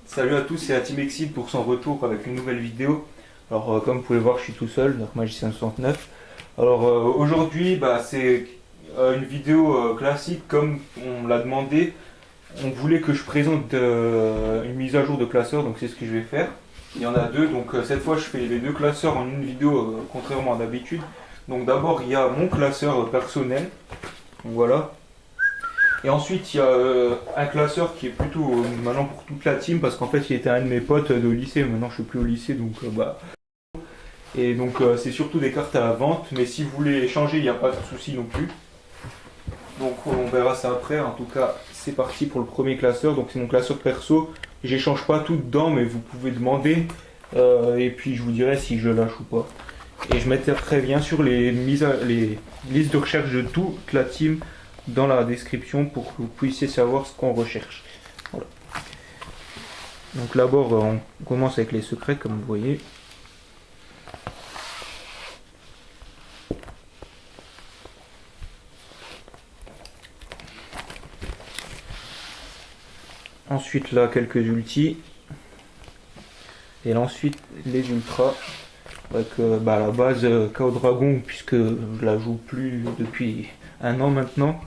Salut à tous, c'est Team Exil pour son retour avec une nouvelle vidéo. Alors comme vous pouvez voir, je suis tout seul, donc Magicien 69. Alors aujourd'hui, c'est une vidéo classique comme on l'a demandé. On voulait que je présente une mise à jour de classeur, donc c'est ce que je vais faire. Il y en a deux, donc cette fois je fais les deux classeurs en une vidéo, contrairement à d'habitude. Donc d'abord il y a mon classeur personnel, donc voilà. Et ensuite, il y a un classeur qui est plutôt maintenant pour toute la team parce qu'en fait, il était un de mes potes de lycée. Maintenant, je suis plus au lycée, donc Et donc, c'est surtout des cartes à la vente. Mais si vous voulez changer, il n'y a pas de souci non plus. Donc, on verra ça après. En tout cas, c'est parti pour le premier classeur. Donc, c'est mon classeur perso. J'échange pas tout dedans, mais vous pouvez demander. Et puis, je vous dirai si je lâche ou pas. Et je mettrai bien sûr les listes de recherche de toute la team dans la description pour que vous puissiez savoir ce qu'on recherche. Voilà. Donc d'abord on commence avec les secrets comme vous voyez. Ensuite là quelques ultis. Et là, ensuite les ultras. Avec à la base Chaos Dragon puisque je la joue plus depuis un an maintenant.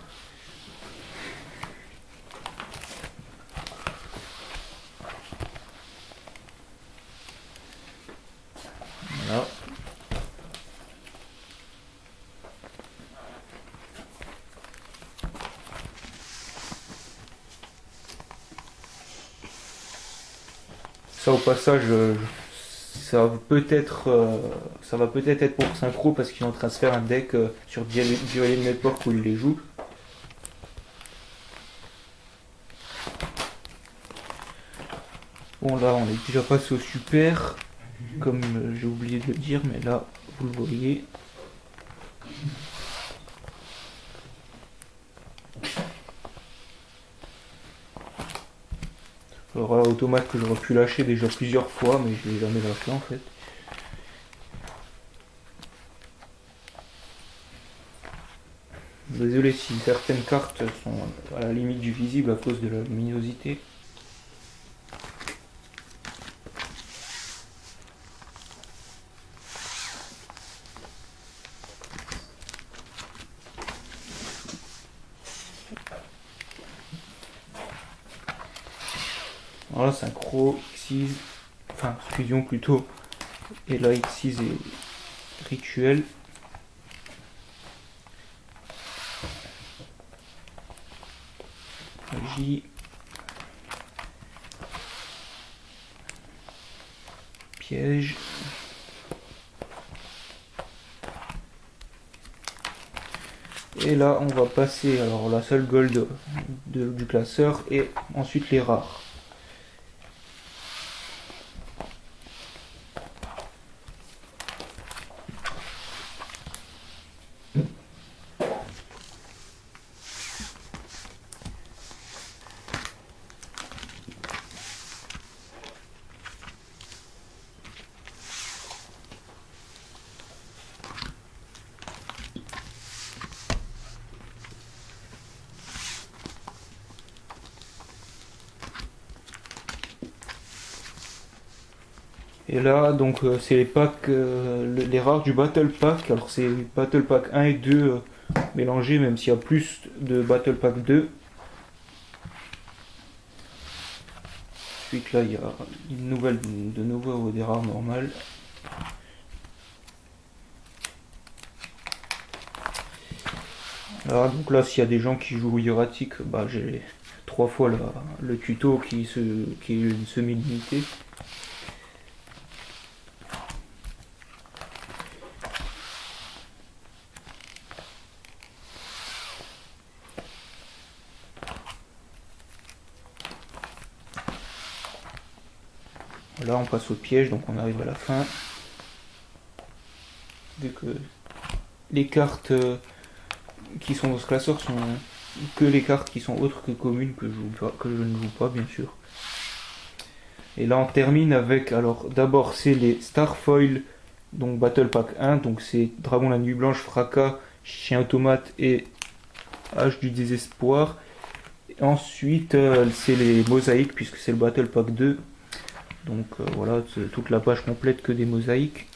Voilà. Ça au passage, ça va peut-être être pour synchro parce qu'il est en train de se faire un deck sur Duel Network où il les joue. Bon là on est déjà passé au super, comme j'ai oublié de le dire, mais là vous le voyez. Alors là, automate que j'aurais pu lâcher déjà plusieurs fois, mais je l'ai jamais lâché en fait. Désolé si certaines cartes sont à la limite du visible à cause de la luminosité. Voilà, synchro, Xyz, enfin fusion plutôt, et là Xyz est rituel. Magie, piège. Et là on va passer alors la seule gold du classeur et ensuite les rares. Et là, donc, c'est les packs, les rares du Battle Pack. Alors, c'est Battle Pack 1 et 2 mélangés, même s'il y a plus de Battle Pack 2. Ensuite, là, il y a une nouvelle, de nouveau des rares normales. Alors, donc là, s'il y a des gens qui jouent hiératique, j'ai 3 fois le tuto qui est une semi-limitée. Là on passe au piège, donc on arrive à la fin. Vu que les cartes qui sont dans ce classeur sont que les cartes qui sont autres que communes que je ne joue pas bien sûr. Et là on termine avec, alors d'abord c'est les Starfoil Donc Battle Pack 1, donc c'est Dragon la Nuit Blanche, Fracas, Chien Automate et Hache du Désespoir. Et ensuite, c'est les mosaïques, puisque c'est le Battle Pack 2. Donc voilà, c'est toute la page complète que des mosaïques.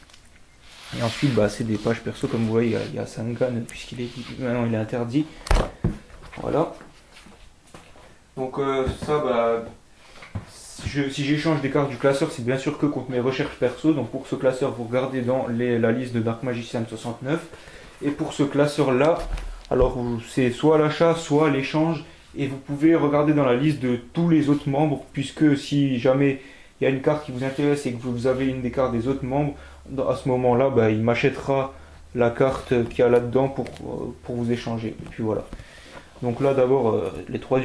Et ensuite, bah, c'est des pages perso, comme vous voyez, il y a Sangan, puisqu'il est maintenant il est interdit. Voilà. Donc ça, bah, si j'échange des cartes du classeur, c'est bien sûr que contre mes recherches perso. Donc pour ce classeur, vous regardez dans la liste de Dark Magician 69. Et pour ce classeur-là, alors c'est soit l'achat, soit l'échange. Et vous pouvez regarder dans la liste de tous les autres membres, puisque si jamais il y a une carte qui vous intéresse et que vous avez une des cartes des autres membres, à ce moment-là, bah, il m'achètera la carte qu'il y a là-dedans pour vous échanger. Et puis voilà. Donc là d'abord les trois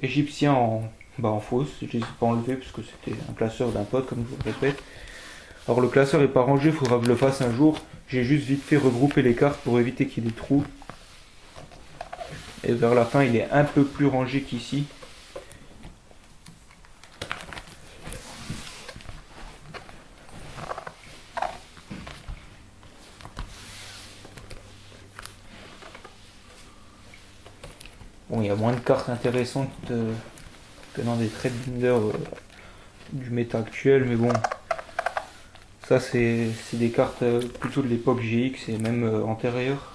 égyptiens en fausse, je les ai pas enlevés parce que c'était un classeur d'un pote comme je vous le répète. Alors le classeur est pas rangé, il faudra que je le fasse un jour. J'ai juste vite fait regrouper les cartes pour éviter qu'il y ait des trous. Et vers la fin il est un peu plus rangé qu'ici. Bon, il y a moins de cartes intéressantes que dans des trade binders du méta actuel, mais bon, ça c'est des cartes plutôt de l'époque GX et même antérieure.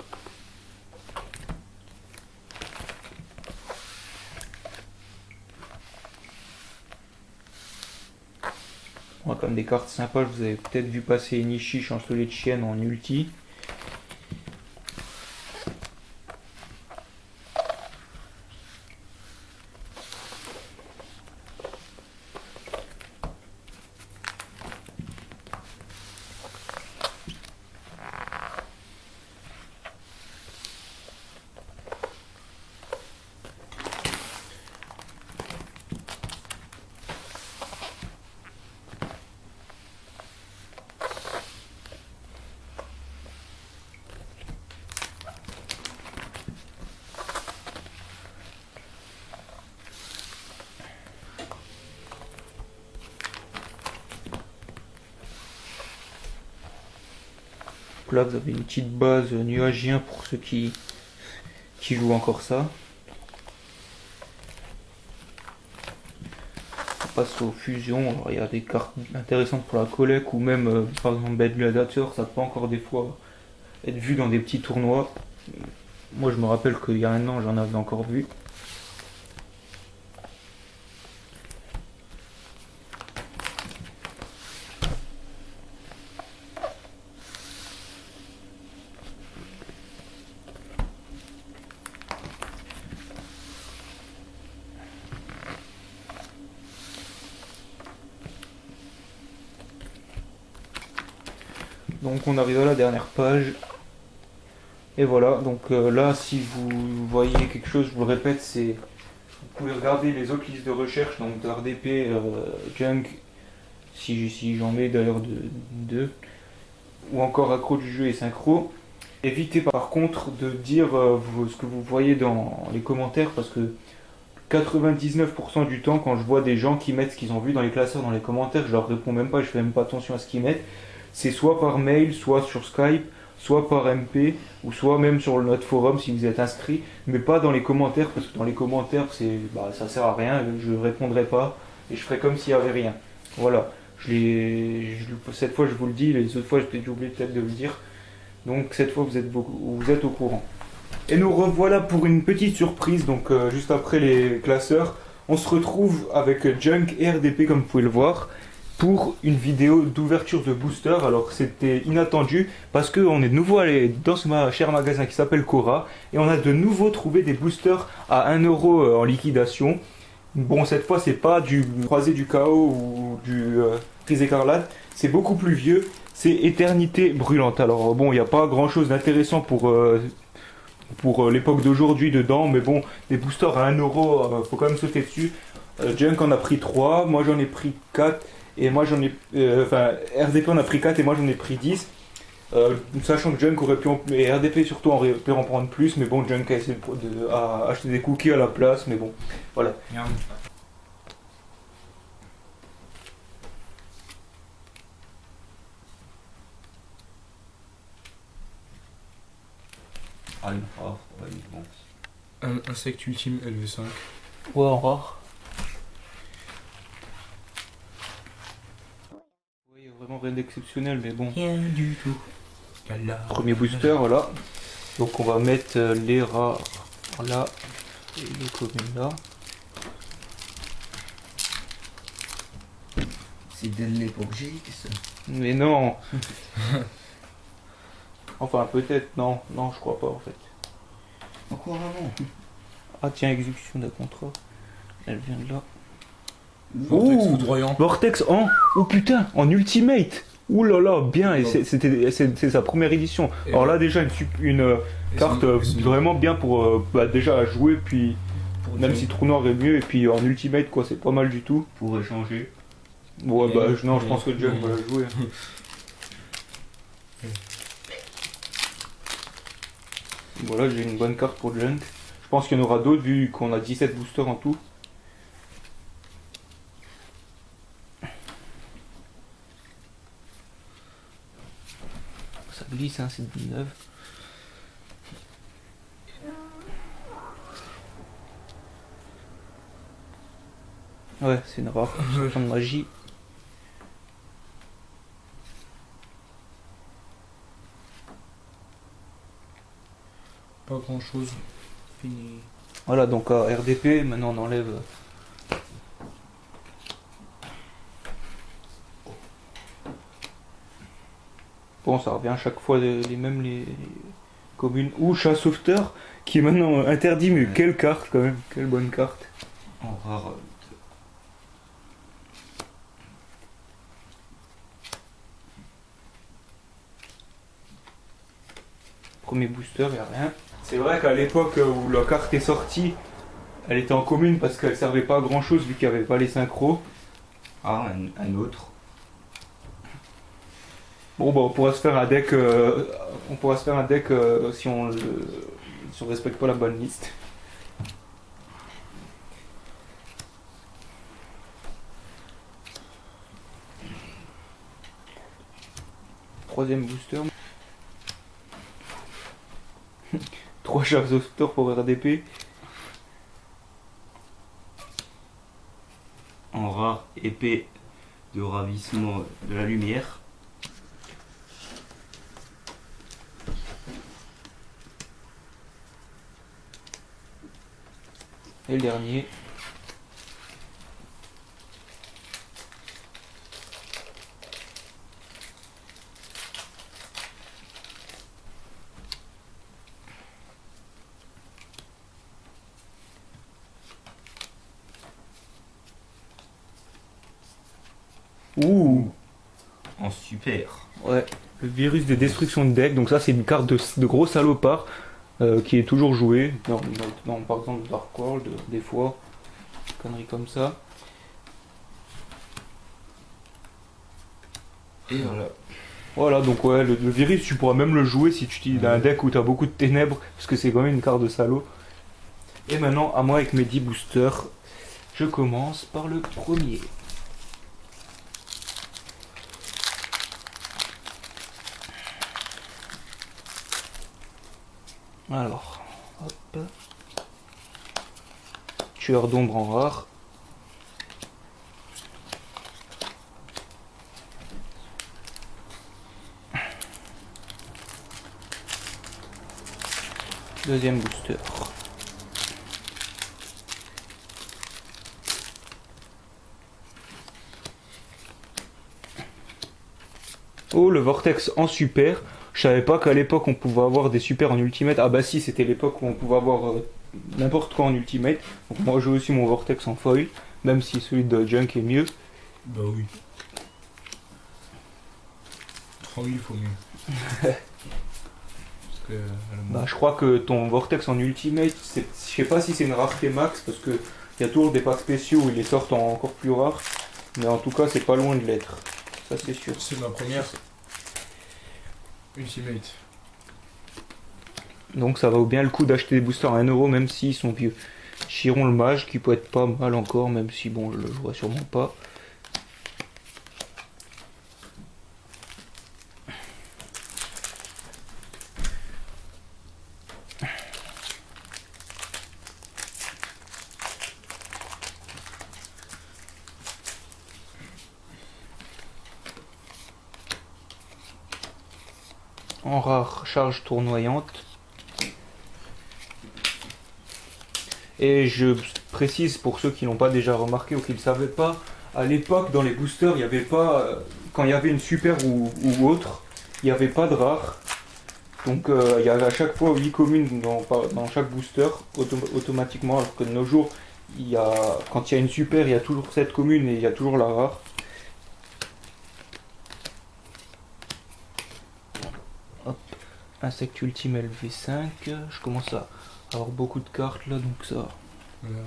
On a comme des cartes sympas, vous avez peut-être vu passer Enishi, chancelier de chienne en ulti. Là vous avez une petite base nuagien pour ceux qui jouent encore ça. On passe aux fusions, alors il y a des cartes intéressantes pour la collecte ou même par exemple Bad Gladiator, ça peut encore des fois être vu dans des petits tournois. Moi je me rappelle qu'il y a un an j'en avais encore vu. Donc on arrive à la dernière page. Et voilà, donc là si vous voyez quelque chose, je vous le répète, c'est vous pouvez regarder les autres listes de recherche, donc RDP, Junk, si j'en mets d'ailleurs deux, ou encore accro du jeu et synchro. Évitez par contre de dire ce que vous voyez dans les commentaires parce que 99% du temps quand je vois des gens qui mettent ce qu'ils ont vu dans les classeurs dans les commentaires, je leur réponds même pas, je fais même pas attention à ce qu'ils mettent. C'est soit par mail, soit sur Skype, soit par MP, ou soit même sur notre forum si vous êtes inscrit, mais pas dans les commentaires parce que dans les commentaires ça sert à rien, je répondrai pas et je ferai comme s'il y avait rien. Voilà, cette fois je vous le dis, les autres fois j'ai oublié peut-être de le dire. Donc cette fois vous êtes au courant. Et nous revoilà pour une petite surprise, donc juste après les classeurs, on se retrouve avec Junk et RDP comme vous pouvez le voir pour une vidéo d'ouverture de booster. Alors c'était inattendu parce qu'on est de nouveau allé dans ce cher magasin qui s'appelle Cora et on a de nouveau trouvé des boosters à 1€ en liquidation. Bon, cette fois c'est pas du croisé du chaos ou du Crise écarlate, c'est beaucoup plus vieux, c'est Éternité brûlante. Alors bon, il n'y a pas grand chose d'intéressant pour l'époque d'aujourd'hui dedans, mais bon, des boosters à 1€, faut quand même sauter dessus. Junk en a pris 3, moi j'en ai pris 4, et moi j'en ai. Enfin, RDP en a pris 4 et moi j'en ai pris 10. Sachant que Junk aurait pu et RDP surtout aurait pu en prendre plus, mais bon, Junk a essayé à acheter des cookies à la place, mais bon, voilà. Ah, une rare, ouais, bon. Insecte ultime LV5. Ouais, en rare. Oui, vraiment rien d'exceptionnel, mais bon. Rien du tout. Premier booster, voilà. Donc on va mettre les rares là et les communes là. C'est donné pour Gix. Mais non. Enfin peut-être, non, je crois pas en fait. Encore avant. Ah tiens, exécution d'un contrat. Elle vient de là. Vortex Ouh, foudroyant. Vortex en... Oh putain, en ultimate. Ouh là là, bien, et c'est sa première édition. Et Alors ouais. là déjà une carte vraiment bien pour déjà à jouer, puis Pour même dire- si Trou Noir est mieux, et puis en ultimate quoi, c'est pas mal du tout. Pour échanger. Ouais Et bah non, je pense que Junk va la jouer. Voilà, j'ai une bonne carte pour Junk. Je pense qu'il y en aura d'autres vu qu'on a 17 boosters en tout. Ça glisse, hein, c'est 19. Ouais, c'est une rare. Champion de magie. Pas grand chose. Fini. Voilà, donc à RDP, maintenant on enlève. Bon, ça revient à chaque fois les mêmes les communes. Ou chat sauveteur qui est maintenant interdit, mais Ouais. quelle carte quand même, quelle bonne carte. En rare. Premier booster, y a rien. C'est vrai qu'à l'époque où la carte est sortie, elle était en commune parce qu'elle servait pas à grand chose vu qu'il n'y avait pas les synchros. Ah, un autre. Bon, bah on pourra se faire un deck, si on respecte pas la bonne liste. Troisième booster. 3 chars sauveteurs pour RDP. En rare, épée de ravissement de la lumière. Et le dernier. Ouh. En super. Ouais, le virus de destruction de deck, donc ça c'est une carte de gros salopard qui est toujours jouée dans, par exemple Dark World, des fois, conneries comme ça. Et voilà. Voilà, donc ouais, le virus tu pourras même le jouer si tu utilises un deck où tu as beaucoup de ténèbres, parce que c'est quand même une carte de salaud. Et maintenant, à moi avec mes 10 boosters, je commence par le premier. Alors, hop. Tueur d'ombre en rare. Deuxième booster. Oh, le Vortex en super. Je savais pas qu'à l'époque on pouvait avoir des super en ultimate. Ah bah si, c'était l'époque où on pouvait avoir n'importe quoi en ultimate. Donc moi j'ai aussi mon Vortex en foil, même si celui de Junk est mieux. Bah oui. Oh oui, il faut mieux. Parce que. Bah je crois que ton Vortex en ultimate, je sais pas si c'est une rareté max parce que il y a toujours des packs spéciaux où ils les sortent en encore plus rares. Mais en tout cas c'est pas loin de l'être. Ça c'est sûr. C'est ma première. Ultimate. Donc ça vaut bien le coup d'acheter des boosters à 1€ même s'ils sont vieux. Chiron le mage qui peut être pas mal encore, même si bon je le jouerai sûrement pas. en rare charge tournoyante. Et je précise pour ceux qui n'ont pas déjà remarqué ou qui ne le savaient pas, à l'époque dans les boosters, il n'y avait pas, quand il y avait une super ou autre, il n'y avait pas de rare. Donc il y avait à chaque fois 8 communes dans chaque booster automatiquement, alors que de nos jours, quand il y a une super, il y a toujours 7 communes et il y a toujours la rare. Hop, insecte ultime LV5, je commence à avoir beaucoup de cartes là, donc ça... Voilà,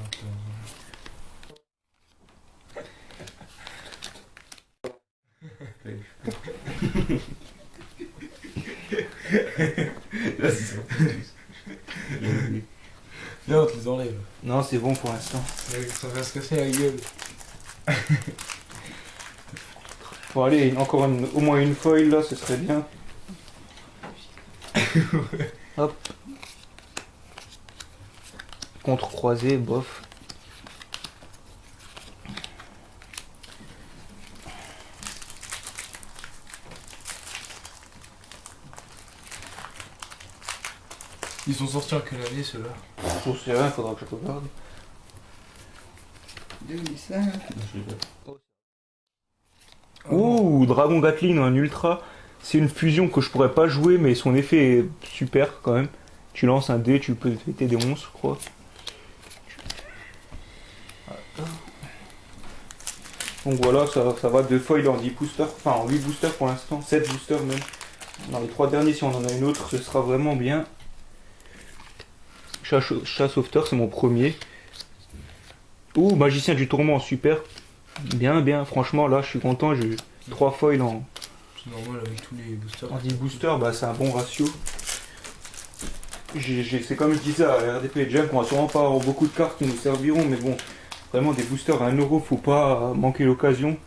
là, on te les enlève. Non, c'est bon pour l'instant. Ça va se casser la gueule. Bon allez, encore au moins une foil là, ce serait bien. Hop. Contre-croisé, bof. Ils sont sortis en quelle année ceux-là? Je sais rien, faudra que je regarde. 2005. Ouh, Dragon Gatling en ultra. C'est une fusion que je pourrais pas jouer, mais son effet est super quand même. Tu lances un dé, tu peux péter des monstres, je crois. Donc voilà, ça va de foil en 10 boosters, enfin en 8 boosters pour l'instant, 7 boosters même. Dans les 3 derniers, si on en a une autre, ce sera vraiment bien. Chat sauveteur, c'est mon premier. Ouh, magicien du tourment, super. Bien, bien, franchement là je suis content, j'ai eu 3 foils en C'est normal avec tous les boosters. 10 boosters, bah c'est un bon ratio. C'est comme je disais à RDP Junk, on va sûrement pas avoir beaucoup de cartes qui nous serviront, mais bon, vraiment des boosters à 1€, faut pas manquer l'occasion.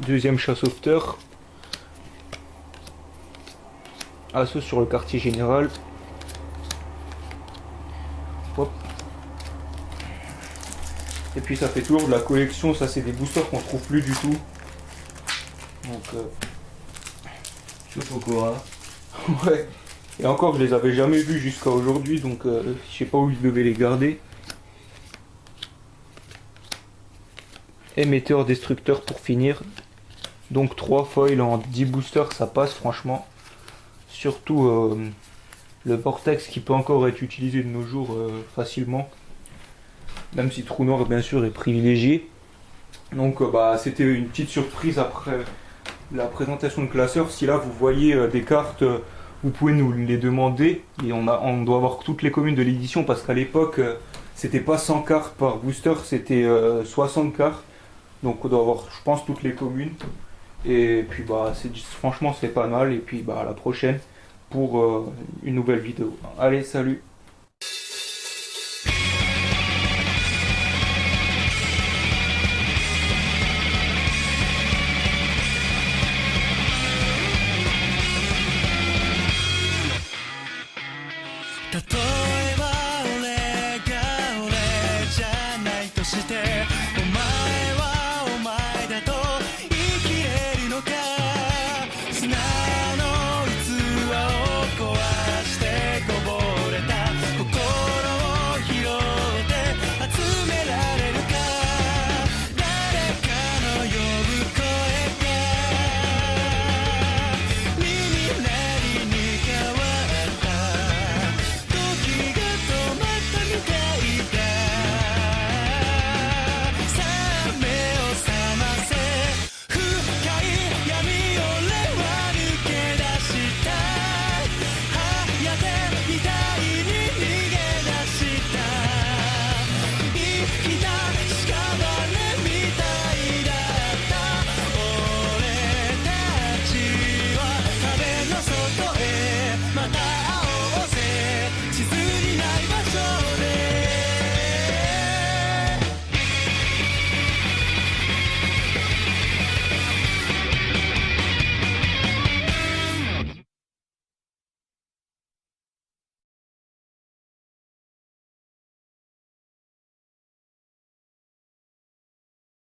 Deuxième chat sauveteur. Assaut sur le quartier général. Hop. Et puis ça fait toujours de la collection, ça c'est des boosters qu'on trouve plus du tout. Donc Chopokora. ouais. Et encore je les avais jamais vus jusqu'à aujourd'hui, donc je sais pas où je devais les garder. Émetteur destructeur pour finir. Donc 3 foils en 10 boosters, ça passe franchement. Surtout le vortex qui peut encore être utilisé de nos jours facilement. Même si Trou Noir bien sûr est privilégié. Donc bah, c'était une petite surprise après la présentation de classeur. Si là vous voyez des cartes, vous pouvez nous les demander. Et on doit avoir toutes les communes de l'édition parce qu'à l'époque c'était pas 100 cartes par booster, c'était 60 cartes. Donc on doit avoir je pense toutes les communes. Et puis bah franchement c'est pas mal. Et puis bah à la prochaine pour une nouvelle vidéo. Allez, salut!